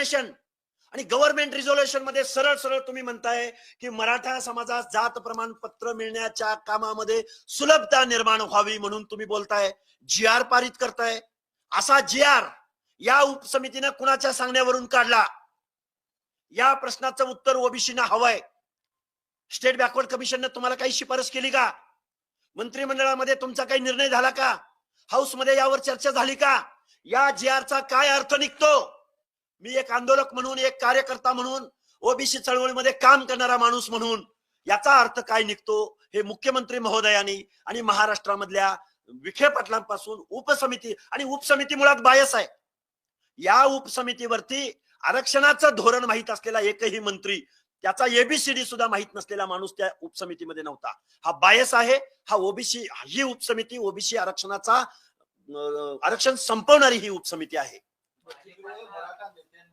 Proclamation आणि government resolution मध्ये सरळ सरळ तुम्ही म्हणताय की मराठा समाजास जात प्रमाणपत्र मिळण्याच्या कामामध्ये सुलभता निर्माण व्हावी म्हणून तुम्ही बोलताय, GR पारित करताय. असा GR या उपसमितीने कुणाच्या सांगण्यावरून काढला? या प्रश्नाचं उत्तर ओबीसीना हवंय. स्टेट बॅकवर्ड कमिशनने तुम्हाला काही शिफारस केली का? मंत्रिमंडळामध्ये तुमचा काही निर्णय झाला का? हाऊस मध्ये यावर चर्चा झाली का? या GR चा काय अर्थ निघतो? मी एक आंदोलक म्हणून, एक कार्यकर्ता म्हणून, ओबीसी चळवळीमध्ये काम करणारा माणूस म्हणून याचा अर्थ काय निघतो हे मुख्यमंत्री महोदयांनी आणि महाराष्ट्रामधल्या विखे पाटलांपासून उपसमिती, आणि उपसमिती मुळात बायस आहे. या उपसमितीवरती आरक्षणाचं धोरण माहित असलेला एकही मंत्री, त्याचा ABCD सुद्धा माहित नसलेला माणूस त्या उपसमितीमध्ये नव्हता. हा बायस आहे. हा ओबीसी, ही उपसमिती ओबीसी आरक्षणाचा आरक्षण संपवणारी ही उपसमिती आहे.